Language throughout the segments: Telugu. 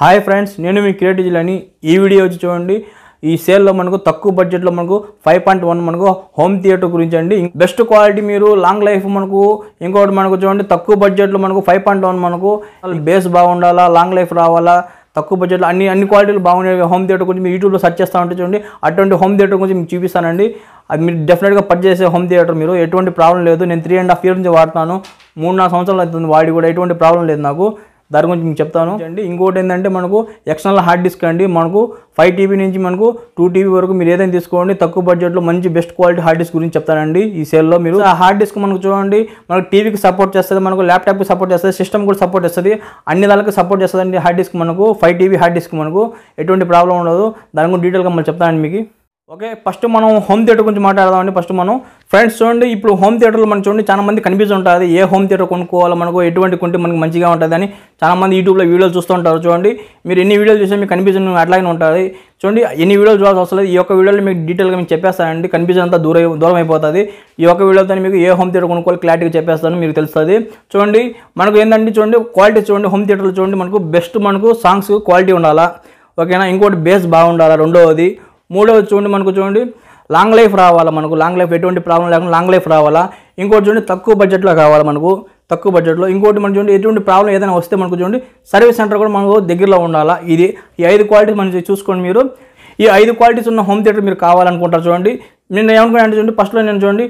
హాయ్ ఫ్రెండ్స్, నేను మీ క్రియేటివ్ జిల్లాని. ఈ వీడియో వచ్చి చూడండి, ఈ సేల్లో మనకు తక్కువ బడ్జెట్లో మనకు 5.1 మనకు హోమ్ థియేటర్ గురించి అండి. బెస్ట్ క్వాలిటీ మీరు లాంగ్ లైఫ్ మనకు ఇంకోటి మనకు చూడండి, తక్కువ బడ్జెట్లో మనకు 5.1 మనకు బేస్ బాగుండాలా, లాంగ్ లైఫ్ రావాలా, తక్కువ బడ్జెట్లో అన్ని క్వాలిటీలు బాగుండే హోమ్ థియేటర్ గురించి మీరు యూట్యూబ్లో సెర్చ్ చేస్తూ ఉంటే చూడండి, అటువంటి హోమ్ థియేటర్ గురించి మీకు చూపిస్తానండి. అది మీరు డెఫినెట్గా పర్చేస్ చేసే హోమ్ థియేటర్, మీరు ఎటువంటి ప్రాబ్లం లేదు. నేను 3.5 years నుంచి వాడుతాను, 3-4 సంవత్సరాలు అవుతుంది వాడి కూడా, ఎటువంటి ప్రాబ్లం లేదు నాకు. దాని గురించి మీకు చెప్తాను అండి. ఇంకోటి ఏంటంటే మనకు ఎక్స్టర్నల్ హార్డ్ డిస్క్ అండి, మనకు 5 TB నుంచి మనకు 2 TB వరకు మీరు ఏదైనా తీసుకోండి, తక్కువ బడ్జెట్లో మంచి బెస్ట్ క్వాలిటీ హార్డ్ డిస్క్ గురించి చెప్తానండి ఈ సేల్లో. మీరు ఆ హార్డ్ డిస్క్ మనకు చూడండి, మనకు టీవీకి సపోర్ట్ చేస్తుంది, మనకు ల్యాప్టాప్కి సపోర్ట్ చేస్తుంది, సిస్టమ్ కూడా సపోర్ట్ చేస్తుంది, అన్ని దానికి సపోర్ట్ చేస్తుంది అండి హార్డ్ డిస్క్. మనకు 5 TB హార్డ్ డిస్క్, మనకు ఎటువంటి ప్రాబ్లం ఉండదు. దాని గురించి డీటెయిల్గా మనం చెప్తానండి మీకు. ఓకే, ఫస్ట్ మనం హోమ్ థియేటర్ గురించి మాట్లాడదామండి. ఫస్ట్ మనం ఫ్రెండ్స్ చూడండి, ఇప్పుడు హోమ్ థియేటర్లో మనం చూడండి చాలా మంది కన్ఫ్యూజ్ ఉంటుంది, ఏ హోమ్ థియేటర్ కొనుక్కోవాలో, మనకు ఎటువంటి కొంటే మనకు మంచిగా ఉంటుంది అని చాలా మంది యూట్యూబ్లో వీడియోలు చూస్తూ ఉంటారు. చూడండి, మీరు ఎన్ని వీడియోలు చూస్తే మీకు కన్ఫ్యూజన్ అట్లాగే ఉంటుంది. చూడండి, ఎన్ని వీడియోలు చూడాల్సి వస్తుంది, ఈ యొక్క వీడియోలో మీకు డీటెయిల్గా మీకు చెప్పేస్తానండి. కన్ఫ్యూజన్ అంతా దూరం అయిపోతుంది. ఈ యొక్క వీడియోతో మీకు ఏ హోమ్ థియేటర్ కొనుక్కోవాలి క్లారిటీగా చెప్పేస్తాను, మీకు తెలుస్తుంది. చూడండి, మనకు ఏంటంటే చూడండి క్వాలిటీ చూడండి, హోమ్ థియేటర్లో చూడండి మనకు బెస్ట్ మనకు సాంగ్స్ క్వాలిటీ ఉండాలా, ఓకేనా. ఇంకోటి బేస్ బాగుండాలా, రెండవది. మూడవది చూడండి, మనకు చూడండి లాంగ్ లైఫ్ రావాలా, మనకు లాంగ్ లైఫ్ ఎటువంటి ప్రాబ్లం లేకుండా లాంగ్ లైఫ్ రావాలా. ఇంకోటి చూడండి తక్కువ బడ్జెట్లో కావాలా, మనకు తక్కువ బడ్జెట్లో. ఇంకోటి మనకు చూడండి ఎటువంటి ప్రాబ్లం ఏదైనా వస్తే మనకు చూడండి సర్వీస్ సెంటర్ కూడా మనకు దగ్గరలో ఉండాలా. ఈ 5 క్వాలిటీస్ మనం చూసుకోండి. మీరు ఈ 5 క్వాలిటీస్ ఉన్న హోమ్ థియేటర్ మీరు కావాలనుకుంటారు. చూడండి, నేను ఏమనుకున్నా అంటే చూడండి, ఫస్ట్లో నేను చూడండి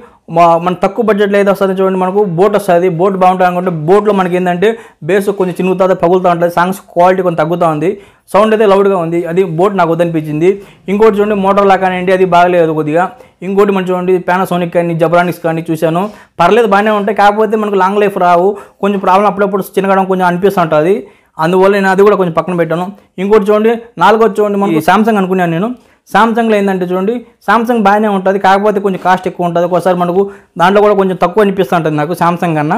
మన తక్కువ బడ్జెట్లో ఏదో వస్తుంది చూడండి, మనకు బోట్ వస్తుంది, బోట్ బాగుంటుంది అనుకుంటే బోట్లో మనకి ఏంటంటే బేస్ కొంచెం చినుగుతుంది, పగులుతూ ఉంటుంది, సాంగ్స్ క్వాలిటీ కొంచెం తగ్గుతూ ఉంది, సౌండ్ అయితే లౌడ్గా ఉంది, అది బోట్ నాకు వద్దనిపించింది. ఇంకోటి చూడండి మోటార్లా కానివ్వండి, అది బాగలేదు కొద్దిగా. ఇంకోటి మనం చూడండి పానాసోనిక్ కానీ జబ్రానిక్స్ కానీ చూశాను, పర్లేదు బాగానే ఉంటాయి, కాకపోతే మనకు లాంగ్ లైఫ్ రావు, కొంచెం ప్రాబ్లం అప్పుడప్పుడు చిన్నగడం కొంచెం అనిపిస్తుంటుంది. అందువల్ల నేను అది కూడా కొంచెం పక్కన పెట్టాను. ఇంకోటి చూడండి 4వది చూడండి, మనకి సామ్సంగ్ అనుకున్నాను నేను. సామ్సంగ్లో ఏంటంటే చూడండి, సామ్సంగ్ బాగానే ఉంటుంది, కాకపోతే కొంచెం కాస్ట్ ఎక్కువ ఉంటుంది. ఒకసారి మనకు దాంట్లో కూడా కొంచెం తక్కువ అనిపిస్తూ ఉంటుంది నాకు సామ్సంగ్ కన్నా.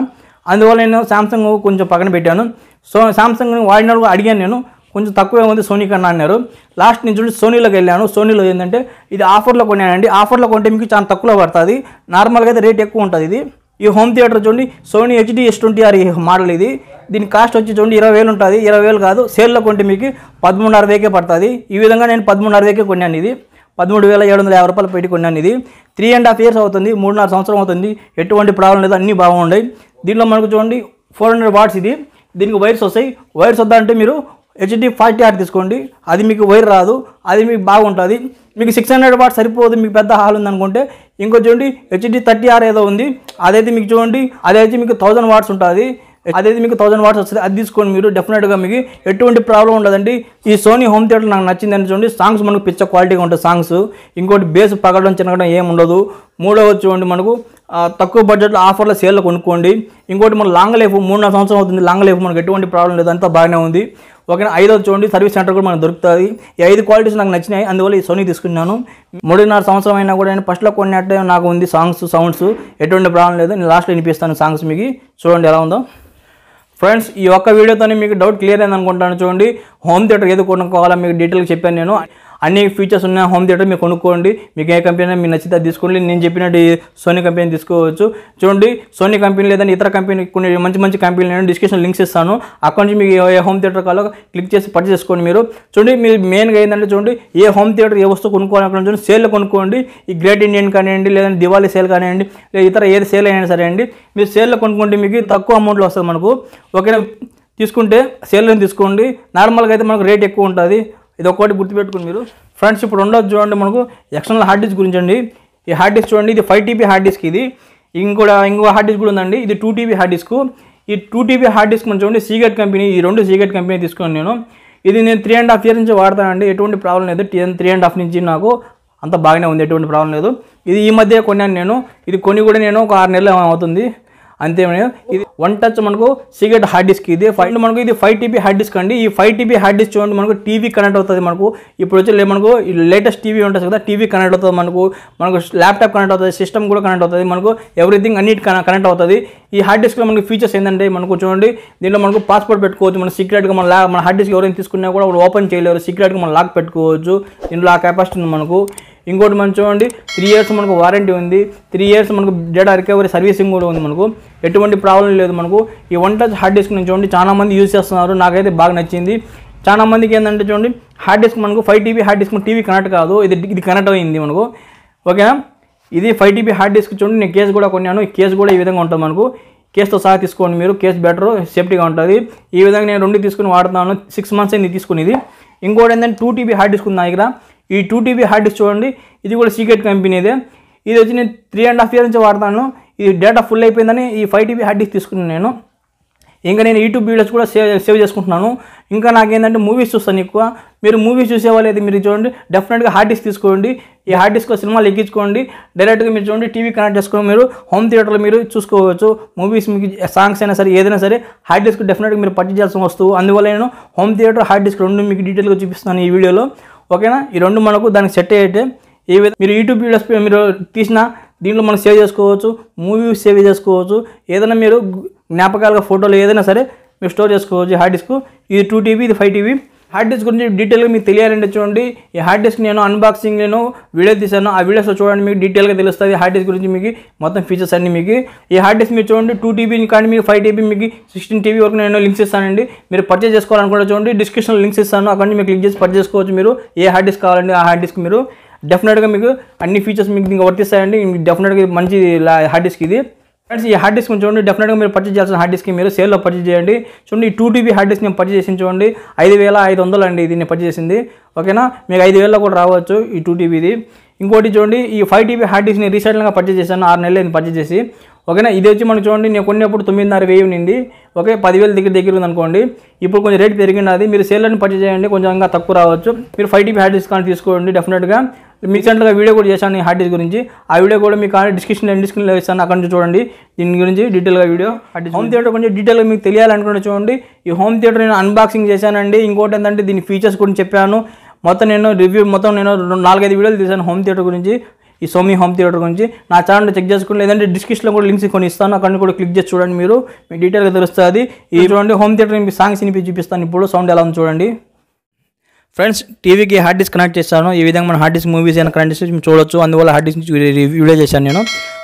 అందువల్ల నేను సామ్సంగ్ కొంచెం పక్కన పెట్టాను. సో సామ్సంగ్ వాడిన అడిగాను నేను, కొంచెం తక్కువే ఉంది సోనీ కన్నా అన్నారు. లాస్ట్ నుంచి చూడండి సోనీలోకి వెళ్ళాను. సోనీలో ఏంటంటే ఇది ఆఫర్లో కొన్నానండి. ఆఫర్లో కొంటే మీకు చాలా తక్కువలో పడుతుంది, నార్మల్గా అయితే రేట్ ఎక్కువ ఉంటుంది. ఇది ఈ హోమ్ థియేటర్ చూడండి సోనీ HD S20R మోడల్. ఇది దీని కాస్ట్ వచ్చి చూడండి 20,000 ఉంటుంది. 20,000 కాదు, సేల్లో కొంటే మీకు 13,500 పడుతుంది. ఈ విధంగా నేను 13,500 కొన్నాను. ఇది 13,750 రూపాయలు పెట్టి కొన్నాను. ఇది 3.5 years అవుతుంది, 3.5 సంవత్సరం అవుతుంది, ఎటువంటి ప్రాబ్లం లేదు, అన్నీ బాగున్నాయి. దీనిలో మనకు చూడండి 400 watts. ఇది దీనికి వైర్స్ వస్తాయి. వైర్స్ వద్దంటే మీరు HD 40R తీసుకోండి, అది మీకు వైర్ రాదు, అది మీకు బాగుంటుంది. మీకు 600 watts సరిపోదు, మీకు పెద్ద హాల్ ఉందనుకుంటే. ఇంకో చూడండి HD 30R ఏదో ఉంది, అదైతే మీకు చూడండి అదైతే మీకు 1000 watts ఉంటుంది, అదైతే మీకు 1000 watts వస్తుంది, అది తీసుకోండి మీరు. డెఫినెట్గా మీకు ఎటువంటి ప్రాబ్లం ఉండదండి. ఈ సోనీ హోమ్ థియేటర్ నాకు నచ్చిందని చూడండి, సాంగ్స్ మనకు పిచ్చ క్వాలిటీగా ఉంటాయి సాంగ్స్. ఇంకోటి బేస్ పగలడం చిన్నగడం ఏమి ఉండదు. మూడవది చూడండి మనకు తక్కువ బడ్జెట్లో ఆఫర్లో సేల్లో కొనుక్కోండి. ఇంకోటి మన లాంగ్ లైఫ్ 3.5 సంవత్సరం అవుతుంది, లాంగ్ లైఫ్ మనకు ఎటువంటి ప్రాబ్లం లేదు, అంతా బాగానే ఉంది, ఓకేనా. 5వది చూడండి సర్వీస్ సెంటర్ కూడా మనకు దొరుకుతుంది. ఈ 5 క్వాలిటీస్ నాకు నచ్చినాయి, అందువల్ల ఈ సోనీ తీసుకున్నాను. 3.5 సంవత్సరం అయినా కూడా నేను ఫస్ట్లో కొన్నట్టే నాకు ఉంది సౌండ్స్ ఎటువంటి ప్రాబ్లం లేదు. నేను లాస్ట్లో వినిపిస్తాను సాంగ్స్ మీకు, చూడండి ఎలా ఉందో. ఫ్రెండ్స్, ఈ ఒక్క వీడియోతోనే మీకు డౌట్ క్లియర్ అయింది అనుకుంటాను. చూడండి, హోమ్ థియేటర్ ఏది కొనుక్కోవాలో మీకు డీటెయిల్గా చెప్పాను నేను. అన్ని ఫీచర్స్ ఉన్న హోమ్ థియేటర్ మీరు కొనుక్కోండి, మీకు ఏ కంపెనీ మీకు నచ్చితే తీసుకోండి. నేను చెప్పినట్టు సోనీ కంపెనీ తీసుకోవచ్చు. చూడండి, సోనీ కంపెనీ లేదని ఇతర కంపెనీ కొన్ని మంచి కంపెనీలు నేను డిస్క్రిప్షన్ లింక్స్ ఇస్తాను, అక్కడ నుంచి మీకు ఏ హోమ్ థియేటర్ కావాలో క్లిక్ చేసి పర్చేస్ చేసుకోండి మీరు. చూడండి, మీరు మెయిన్గా ఏంటంటే చూడండి ఏ హోమ్ థియేటర్ ఏ వస్తువు కొనుక్కోవాలనుకుంటే చూడండి సేల్లో కొనుక్కోండి. ఈ గ్రేట్ ఇండియన్ కానివ్వండి, లేదంటే దివాళీ సేల్ కానివ్వండి, లేదా ఇతర ఏది సేల్ అయినా సరే అండి, మీరు సేల్లో కొనుక్కుంటే మీకు తక్కువ అమౌంట్లో వస్తుంది మనకు, ఓకేనా. తీసుకుంటే సేల్లో తీసుకోండి, నార్మల్గా అయితే మనకు రేట్ ఎక్కువ ఉంటుంది. ఇది ఒక్కటి గుర్తుపెట్టుకుని మీరు. ఫ్రెండ్స్, ఇప్పుడు ఉండదు చూడండి మనకు ఎక్స్టర్నల్ హార్డ్ డిస్క్ గురించి అండి. ఈ హార్డ్ డిస్క్ చూడండి, ఇది 5 TB హార్డ్ డిస్క్. ఇది ఇంకో హార్డ్ డిస్క్ కూడా ఉందండి, ఇది 2 TB హార్డ్ డిస్క్. ఈ 2 TB హార్డ్ డిస్క్ మనం చూడండి సీగెట్ కంపెనీ, ఈ 2 సీగెట్ కంపెనీ తీసుకున్నాను నేను. ఇది నేను 3.5 years నుంచి వాడతానండి, ఎటువంటి ప్రాబ్లం లేదు. 3.5 నుంచి నాకు అంత బాగానే ఉంది, ఎటువంటి ప్రాబ్లం లేదు. ఇది ఈ మధ్య కొన్నాను నేను, ఇది కొని కూడా నేను ఒక 6 నెలలు అవుతుంది అంతే. ఇది 1 touch మనకు సీగెట్ హార్డ్ డిస్క్. ఇది మనకు ఇది 5 TB హార్డ్ డిస్క్ అండి. ఈ 5 TB హార్డ్ డిస్క్ చూడండి మనకు టీవీ కనెక్ట్ అవుతుంది. మనకు ఇప్పుడు వచ్చి మనకు లేటెస్ట్ టీవీ ఉంటుంది కదా, టీవీ కనెక్ట్ అవుతుంది, మనకు ల్యాప్టాప్ కనెక్ట్ అవుతుంది, సిస్టమ్ కూడా కనెక్ట్ అవుతుంది, మనకు ఎవ్రీథింగ్ అన్నిటి కనెక్ట్ అవుతుంది. ఈ హార్డ్ డిస్క్లో మనకు ఫీచర్స్ ఏంటంటే మనకు చూడండి, దీంట్లో మనకు పాస్పోర్ట్ పెట్టుకోవచ్చు, మన సీక్రెట్గా మన హార్డ్ డిస్క్ ఎవరైనా తీసుకున్నా కూడా ఓపెన్ చేయలేరు, సీక్రెట్గా మనం లాక్ పెట్టుకోవచ్చు. దీంట్లో ఆ కెపాసిటీ ఉంది మనకు. ఇంకోటి మనం చూడండి 3 years మనకు వారంటీ ఉంది, 3 years మనకు డేటా రికవరీ సర్వీసింగ్ కూడా ఉంది, మనకు ఎటువంటి ప్రాబ్లం లేదు. మనకు ఈ 1 touch హార్డ్ డిస్క్ నుంచి చూడండి చాలా మంది యూజ్ చేస్తున్నారు, నాకైతే బాగా నచ్చింది. చాలా మందికి ఏంటంటే చూడండి హార్డ్ డిస్క్ మనకు 5 TB hard disk TV connect కాదు, ఇది కనెక్ట్ అయింది మనకు. ఓకేనా, ఇది 5 TB హార్డ్ డిస్క్ చూడండి. నేను కేసు కూడా కొన్నాను. ఈ కేసు కూడా ఈ విధంగా ఉంటుంది మనకు. కేసుతో సహా తీసుకోండి మీరు, కేసు బెటర్ సేఫ్టీగా ఉంటుంది. ఈ విధంగా నేను 2 తీసుకుని వాడుతున్నాను. 6 months అయింది తీసుకునేది. ఇంకోటి ఏంటంటే 2 TB హార్డ్ డిస్క్ ఉంది నా దగ్గర. ఈ 2 TB హార్డ్ డిస్క్ చూడండి, ఇది కూడా సీక్రెట్ కంపెనీదే. ఇది వచ్చి నేను 3.5 years నుంచి వాడతాను. ఇది డేటా ఫుల్ అయిపోయిందని ఈ 5 TB హార్డ్ డిస్క్ తీసుకున్నాను నేను. ఇంకా నేను యూట్యూబ్ వీడియోస్ కూడా సేవ్ చేసుకుంటున్నాను. ఇంకా నాకేంటంటే మూవీస్ చూస్తాను ఎక్కువ. మీరు మూవీస్ చూసేవాళ్ళు అయితే మీరు చూడండి డెఫినెట్గా హార్డ్ డిస్క్ తీసుకోండి. ఈ హార్డ్ డిస్క్లో సినిమాలు ఎక్కించుకోండి. డైరెక్ట్గా మీరు చూడండి టీవీ కనెక్ట్ చేసుకొని మీరు హోమ్ థియేటర్లో మీరు చూసుకోవచ్చు. మూవీస్ మీకు సాంగ్స్ అయినా సరే ఏదైనా సరే హార్డ్ డిస్క్ డెఫినెట్గా మీరు పర్చేజ్ చేయాల్సిన వస్తువు. అందువల్ల నేను హోమ్ థియేటర్ హార్డ్ డిస్క్ 2 మీకు డీటెయిల్గా చూపిస్తాను ఈ వీడియోలో. ఓకేనా, ఈ 2 మనకు దానికి సెట్ అయ్యేటే. ఈ విధంగా మీరు యూట్యూబ్ వీడియోస్ మీరు తీసిన దీంట్లో మనం సేవ్ చేసుకోవచ్చు, మూవీస్ సేవ్ చేసుకోవచ్చు, ఏదైనా మీరు జ్ఞాపకాలుగా ఫోటోలు ఏదైనా సరే మీరు స్టోర్ చేసుకోవచ్చు. హార్డ్ డిస్క్ ఇది 2 TB, ఇది 5 TB. హార్డ్ డిస్క్ గురించి డీటెయిల్గా మీకు తెలియాలంటే చూడండి ఈ హార్డ్ డిస్క్ నేను అన్బాక్సింగ్ నేను వీడియో తీశాను. ఆ వీడియోస్లో చూడండి మీకు డీటెయిల్గా తెలుస్తుంది హార్డ్ డిస్క్ గురించి మీకు మొత్తం ఫీచర్స్ అన్ని. మీకు ఈ హార్డ్ డిస్క్ మీరు చూడండి 2 TB కానీ మీకు 5 TB మీకు 16 TB వరకు నేను లింక్స్ ఇస్తానండి. మీరు పర్చేజ్ చేసుకోవాలనుకుంటే చూడండి డిస్క్రిప్షన్లో లింక్స్ ఇస్తాను. అక్కడ నుంచి మీకు లింక్ చేసి పర్చేజ్ చేసుకోవచ్చు. మీరు ఏ హార్డ్ డిస్క్ కావాలండి ఆ హార్డ్ డిస్క్ మీరు డెఫినెట్గా మీకు అన్ని ఫీచర్స్ మీకు ఇంకా వర్తిస్తాయండి. డెఫినెట్గా మంచి హార్డ్ డిస్క్ ఇది. ఫ్రెండ్స్ ఈ హార్డ్ డిస్క్ చూడండి డెఫినెట్గా మీరు పర్చేజ్ చేయాల్సిన హార్డ్ డిస్క్ మీరు సేల్లో పర్చేజ్ చేయండి. చూడండి ఈ 2 TB హార్డ్ డిస్క్ నేను పర్చేజ్ చేసింది చూడండి 5,500 అండి ఇది నేను పర్చేజ్ చేసింది. ఓకేనా, మీకు 5,000 కూడా రావచ్చు ఈ 2 TBది. ఇంకోటి చూడండి ఈ 5 TB హార్డ్ డిస్క్ నేను రీసెంట్గా పర్చేజ్ చేశాను, 6 నెలలు పర్చేజ్ చేసి. ఓకేనా, ఇది వచ్చి మనకు చూడండి నేను కొన్నప్పుడు 9,500 ఉంది. ఓకే, 10,000 దగ్గర ఉంది అనుకోండి. ఇప్పుడు కొంచెం రేట్ పెరిగినది. మీరు సేల్లోని పర్చేజ్ చేయండి, కొంచెం ఇంకా తక్కువ రావచ్చు. మీరు 5 TB హార్డ్ డిస్క్ కానీ తీసుకోండి డెఫినెట్గా. రీసెంట్గా వీడియో కూడా చేశాను ఈ హార్డ్ డిస్క్ గురించి. ఆ వీడియో కూడా మీకు డిస్క్రిప్షన్లో ఇస్తాను, అక్కడ నుంచి చూడండి దీని గురించి డీటెయిల్గా వీడియో. హోమ్ థియేటర్ గురించి డీటెయిల్గా మీకు తెలియాలనుకుంటే చూడండి ఈ హోమ్ థియేటర్ నేను అన్బాక్సింగ్ చేశానండి. ఇంకోటి ఏంటంటే దీని ఫీచర్స్ గురించి చెప్పాను. మొత్తం నేను రివ్యూ నేను 4-5 వీడియోలు తీశాను హోమ్ థియేటర్ గురించి, ఈ సోనీ హోమ్ థియేటర్ గురించి. నా ఛానల్ చెక్ చేసుకోండి, లేదంటే డిస్క్రిప్షన్లో కూడా లింక్స్ కొన్ని ఇస్తాను, అక్కడ కూడా క్లిక్ చేసి చూడండి మీరు మీకు డీటెయిల్గా తెలుస్తుంది. ఈ చూడండి హోమ్ థియేటర్ మీకు సాంగ్స్ వినిపించి చూపిస్తాను. ఇప్పుడు సౌండ్ ఎలా ఉంది చూడండి. ఫ్రెండ్స్ టీవీకి హార్డ్ డిస్క్ కనెక్ట్ చేస్తాను. ఈ విధంగా మన హార్డ్ డిస్క్ మూవీస్ అయినా కనెక్ట్ చేసి చూడొచ్చు. అందువల్ల హార్డ్ డిస్క్ వీడియో చేశాను నేను.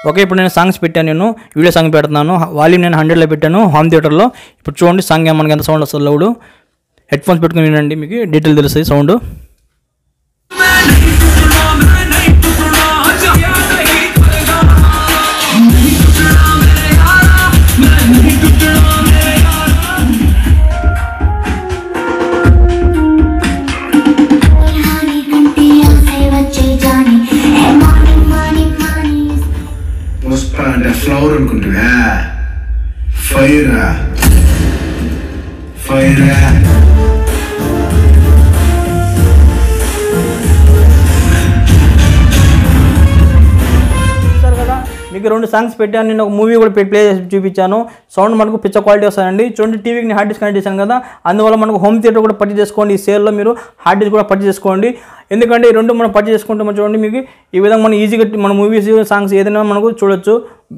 ఓకే, ఇప్పుడు నేను సాంగ్స్ పెట్టాను, నేను వీడియో సాంగ్ పెడుతున్నాను. వాల్యూమ్ నేను 100లో పెట్టాను హోమ్ థియేటర్లో. ఇప్పుడు చూడండి సాంగ్ మనకి ఎంత సౌండ్ వస్తుంది. లౌడ్ హెడ్ ఫోన్స్ పెట్టుకుని వినండి, మీకు డీటెయిల్ తెలుస్తుంది సౌండ్. ఫ్లవర్ అనుకుంటున్నా ఫైర్ ఫైర్ మీకు 2 సాంగ్స్ పెట్టాను. నేను ఒక మూవీ కూడా ప్లే చేసి చూపించాను. సౌండ్ మనకు పిచ్చ క్వాలిటీ వస్తాయండి. చూడండి టీవీకి నేను హార్డ్ డిస్క్ కనెక్ట్ చేశాను కదా, అందువల్ల మనకు హోమ్ థియేటర్ కూడా పర్చేజ్ చేసుకోండి. ఈ సేల్లో మీరు హార్డ్ డిస్క్ కూడా పర్చేజ్ చేసుకోండి. ఎందుకంటే ఈ 2 మనం పర్చేజ్ చేసుకుంటే మనం చూడండి మీకు ఈ విధంగా మనం ఈజీగా మన మూవీస్ సాంగ్స్ ఏదైనా మనకు చూడొచ్చు.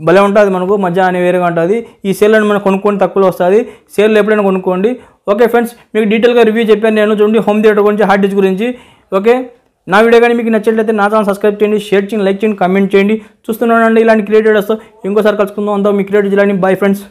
భలే ఉంటుంది మనకు, మధ్య అని వేరేగా ఉంటుంది. ఈ సేల్లోని మనం కొనుక్కొని తక్కువలో వస్తుంది. సేల్లో ఎప్పుడైనా కొనుక్కోండి. ఓకే ఫ్రెండ్స్, మీకు డీటెయిల్గా రివ్యూ చెప్పాను నేను. చూడండి హోమ్ థియేటర్ గురించి, హార్డ్ డిస్క్ గురించి. ఓకే, నా వీడియో కానీ మీకు నచ్చినట్లయితే నా ఛానల్ సబ్స్క్రైబ్ చేయండి, షేర్ చేయండి, లైక్ చేయండి, కామెంట్ చేయండి. చూస్తున్నానండి ఇలాంటి క్రియేటివ్ వీడియోస్తో ఇంకోసారి కలుసుకుందాం. అంతా మీ క్రియేటివ్ జిల్లాని. Bye friends.